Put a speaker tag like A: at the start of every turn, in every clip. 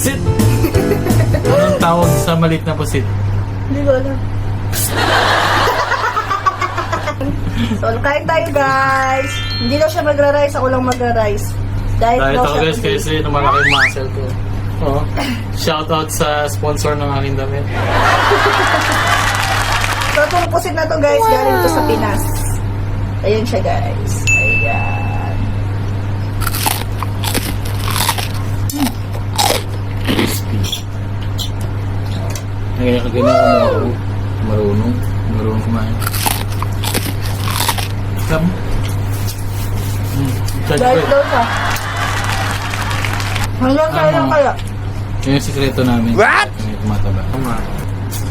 A: Pusit! Anong tawag sa maliit na pusit?
B: Hindi ko alam. So, kain tayo guys. Hindi daw siya magra-rice, ako lang magra-rice. Dahil
A: Dahil
B: daw
A: ako
B: siya
A: guys kasi nung malaking muscle ko. Oh. Shoutout sa sponsor ng aking damit.
B: So, itong pusit na to guys, galing to sa Pinas. Ayan siya guys. Ayan.
A: Crispy. Ngayon ganyan ako marunong kumain. Come.
B: Dahil daw siya. Hanggang kaya lang kaya.
A: Yun yung sikreto namin. What? Yung tumataba.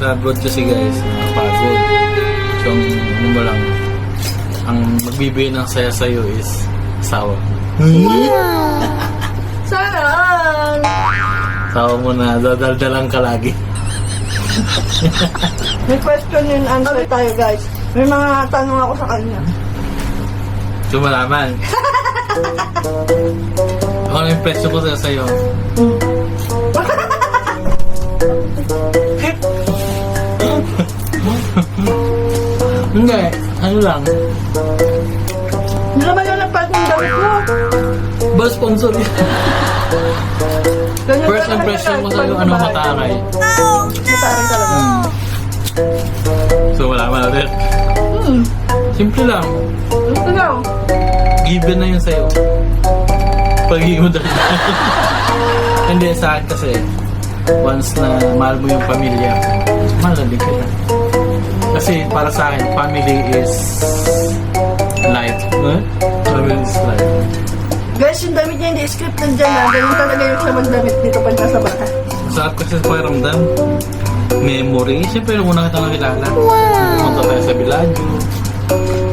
A: Sa abroad kasi guys, nakapagod. So, ano ba lang, ang magbibigay ng saya sa'yo is asawa.
B: Sana!
A: Asawa mo na dadaldalang ka lagi.
B: May question and answer tayo guys. May mga tanong ako sa kanya.
A: So, malaman. Ako na yung presyo ko sa'yo. Hindi, ano lang.
B: Hindi naman yung nagpalit ng damit mo.
A: Ba sponsor yun?
B: Ganyan
A: First
B: talaga
A: impression
B: guys,
A: ko sa'yo,
B: pag
A: ano
B: babae.
A: mataray?
B: Mataray talaga.
A: So, malaman ulit. Simple lang.
B: Ito lang.
A: Given na yun sa'yo. Pag-ibig mo dahil. Hindi, sa akin kasi, once na mahal mo yung pamilya, mahal na din kita. Kasi para sa akin, family is life. Family is life.
B: Guys, yung damit niya hindi scripted dyan na. Ganun talaga yung siya magdamit dito pag nasa bahay.
A: Masarap kasi sa pakiramdam. Memory. Siyempre, nung una kitang nakilala. Pumunta tayo sa Villaggio.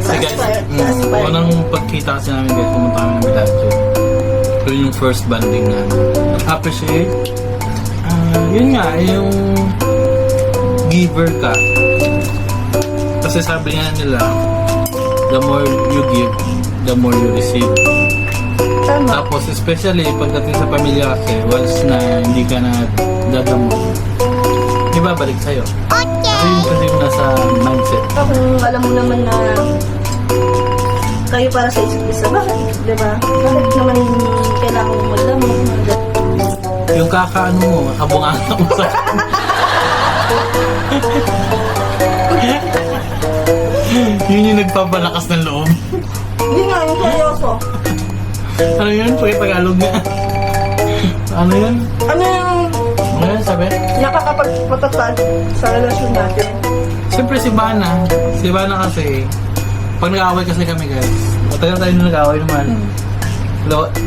A: Kasi guys, unang pagkita kasi namin guys, pumunta kami ng Villaggio. So, yun yung first banding namin. Appreciate. Yun nga, yung giver ka. Kasi sabi nga nila, the more you give, the more you receive.
B: Tama.
A: Tapos especially pagdating sa pamilya kasi, once na hindi ka na dadamot, ibabalik sa'yo. Kasi yun kasi yung nasa mindset.
B: Kung alam mo naman na kayo para sa isa't isa, bakit? Diba? Bakit naman kailangan mo magdamot?
A: Yung kakaano mo, kabungan mo sa yun yung nagpapalakas ng loob.
B: Hindi nga, yung seryoso.
A: Ano yun? Pag-Tagalog nga. Ano yun?
B: Ano yung
A: Ano yun sabi?
B: nakakapagpatatag sa relasyon natin?
A: Siyempre si Bana. Si Bana kasi, pag nag-away kasi kami guys, matagal tayo nung nag-away naman.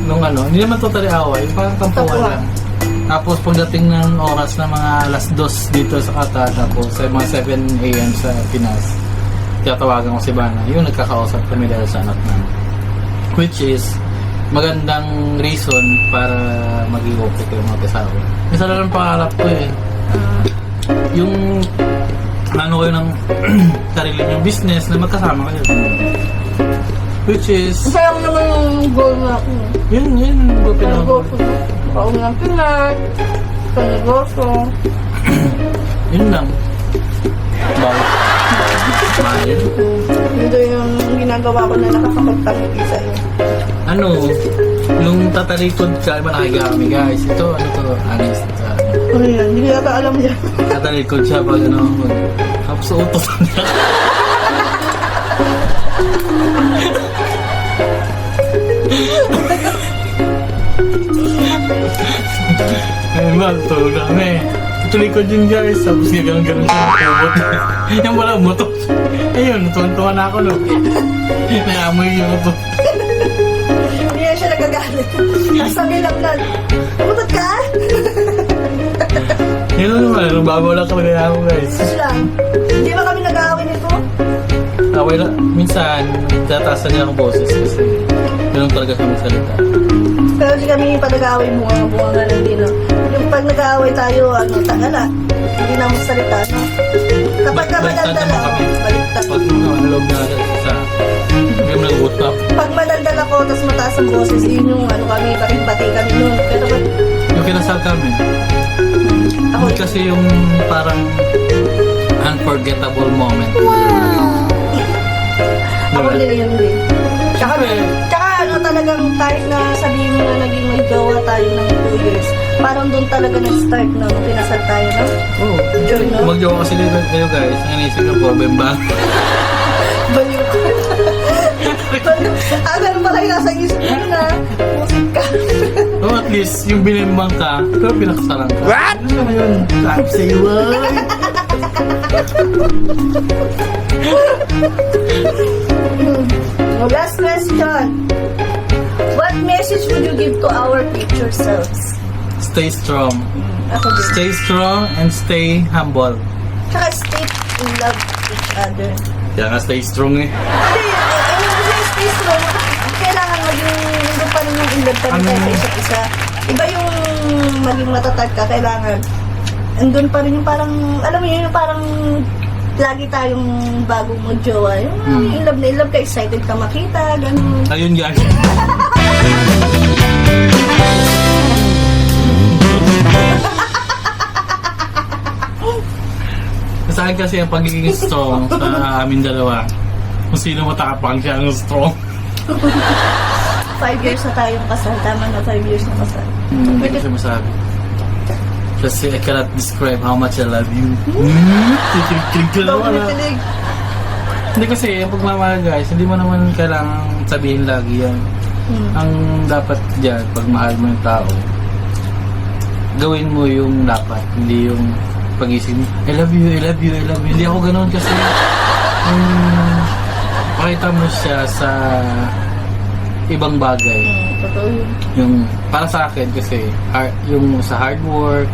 A: Nung ano, hindi naman totally away, parang tampuan lang. Tapos pagdating ng oras na mga alas 2 dito sa Qatar, tapos sa mga 7 AM sa Pinas, tiyatawagan ko si Bana, yung nagkakausap kami dahil sa anak namin. Which is, magandang reason para maging okay kayo mga kasama. Isa lang ang pangarap ko eh. Yung ano kayo ng sarili niyong business na magkasama kayo. Which is,
B: Sayang naman yung goal na ako.
A: yun,
B: Sa
A: pinag
B: negosyo. Paunang Pinay, sa negosyo.
A: yun lang. Bakit? Mahal.
B: Ito yung ginagawa ko na nakakapagtangi sa'yo.
A: Ano, nung tatalikod ka, iba nakiga kami guys. Ito, ano to, honest.
B: Ano yan? Hindi ko yata alam yan.
A: Tatalikod siya pag ano, tapos utos niya. Ayun ba, tulog na kami. Tulikod yun guys, tapos gano'n siya nakabot. Yung wala moto. Ayun, tuwan-tuwa na ako no. Naamoy yung moto.
B: Hindi yan siya nagagalit. Sabi lang na, umutot ka?
A: Yun naman, nung babaw lang kami na ako guys.
B: Kasi lang, hindi ba kami nag-aaway nito?
A: Away lang, minsan, tataasan niya akong boses kasi ganun talaga kami salita.
B: Pero hindi kami pa nag-aaway bunga nga lang din. No? Yung pag nag-aaway tayo, tangala. Hindi na magsalita, no? Kapag ka
A: Baliktad
B: malandal
A: naman
B: ako,
A: kami.
B: baliktad.
A: Pag loob na sa kami nag-usap.
B: Pag malandal ako, tapos mataas ang boses, yun yung kami, pati kami nun. Pero pag
A: Yung kinasal kami,
B: Ako,
A: Hindi kasi yung parang unforgettable moment.
B: ako
A: Diba?
B: din yun din. Tsaka,
A: Siyempre.
B: tsaka ano talagang kahit na sabihin mo na naging magjowa tayo ng 2 years, parang doon talaga nag-start na nung pinasal tayo, no?
A: Oo.
B: Yun, no?
A: Mag-jowa kasi kayo guys. Ang inisip ko po, bembang.
B: Baliw ko. Ganun pala yung nasa isip mo na musik ka.
A: Oh, at least, yung binimbang ka, pero pinakasalan ka. What? Ano naman yun? Sabi sa'yo, ay.
B: Last question. What message would you give to our future selves?
A: Stay strong.
B: Ako din.
A: Stay strong and stay humble.
B: Tsaka stay in love with each other.
A: Kaya nga stay strong eh.
B: Hindi, yung stay strong, kailangan maging nandun pa rin yung in love pa rin tayo sa isa't isa. Iba yung maging matatag ka, kailangan andun pa rin yung parang, alam mo yun, yung parang lagi tayong bagong mag-jowa. Yung in love ka, excited ka makita, ganun.
A: Ayun guys. Sa akin kasi ang pagiging strong sa amin dalawa, kung sino matapang siya ang strong.
B: 5 years na tayong kasal, tama na 5 years na kasal.
A: Hindi ko siya masabi. Kasi I cannot describe how much I love you. Titig-tig ka
B: Ikaw
A: naman ah.
B: kinikilig.
A: Hindi kasi, ang pagmamahal guys, hindi mo naman kailangan sabihin lagi yan. Ang dapat dyan, pag mahal mo yung tao, gawin mo yung dapat, hindi yung pag-isip mo, I love you, I love you, I love you. Hindi ako ganoon kasi, pakita mo siya sa ibang bagay.
B: Totoo yun.
A: Yung, para sa akin kasi, yung sa hard work,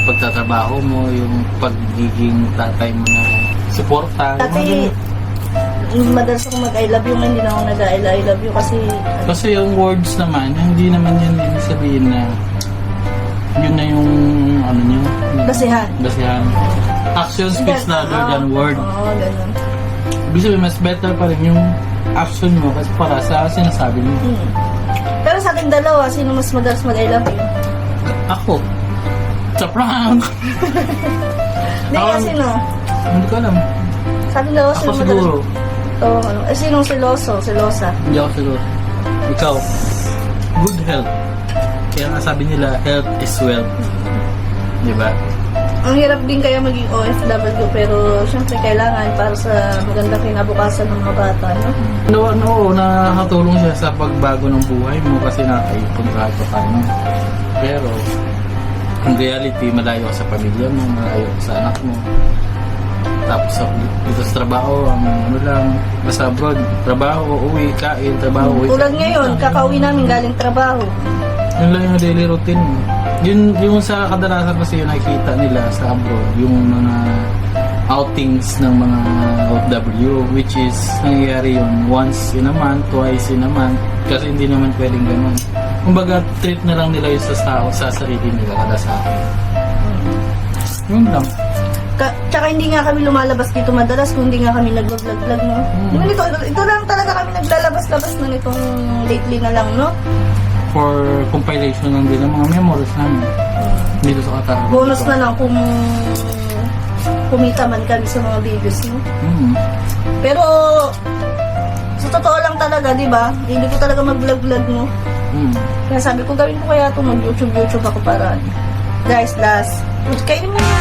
A: pagtatrabaho mo, yung pagiging tatay mo na suporta.
B: Dati, madalas ako mag-I love you, hindi na ako nag-I love you kasi
A: Kasi yung words naman, hindi naman yun ibig sabihin na yun na yung ano nyo.
B: basihan.
A: Basihan. Action speaks louder than word.
B: Oo, ganun.
A: Ibig sabihin, mas better pa rin yung action mo kasi para sa sinasabi mo.
B: Pero sa ating dalawa, sino mas madalas mag-I love you?
A: Ako. Sa prank.
B: Hindi
A: Ako-
B: kasi no.
A: Hindi ko alam.
B: Sa ating dalawa,
A: Ako
B: sino
A: siguro.
B: madalas? Oo, ano. Eh, sinong seloso? Selosa?
A: Hindi ako siguro. Ikaw. Good health. Kaya nga sabi nila, health is wealth. Diba?
B: Ang hirap din kaya maging OFW, pero syempre kailangan para sa magandang kinabukasan ng mga bata, no?
A: Nakakatulong siya sa pagbago ng buhay mo kasi nakaipon kahit pa paano. Pero, ang reality, malayo ka sa pamilya mo, malayo ka sa anak mo. Tapos dito sa trabaho, ang ano lang, nasa abroad, trabaho, uwi, kain, trabaho, uwi.
B: Tulad ngayon, kakauwi namin galing trabaho.
A: Yun lang yung daily routine mo. Yung sa kadalasan kasi yung nakikita nila sa abroad, yung mga outings ng mga OFW, which is nangyayari yun once in a month, twice in a month, kasi hindi naman pwedeng ganun. Kumbaga, treat na lang nila yung sa sarili nila kada sa akin. Yun lang.
B: Tsaka hindi nga kami lumalabas dito madalas kung hindi nga kami nag-vlog, no? Ito lang talaga kami naglalabas-labas na nitong lately na lang, no?
A: For compilation lang din ng mga memories namin dito sa Qatar.
B: Bonus na lang kung kumita man kami sa mga videos, no? Pero sa totoo lang talaga, di ba? Hindi ko talaga mag-vlog, no? Kaya sabi ko, gawin ko kaya ito, mag-YouTube ako para guys, last. Kainin mo na.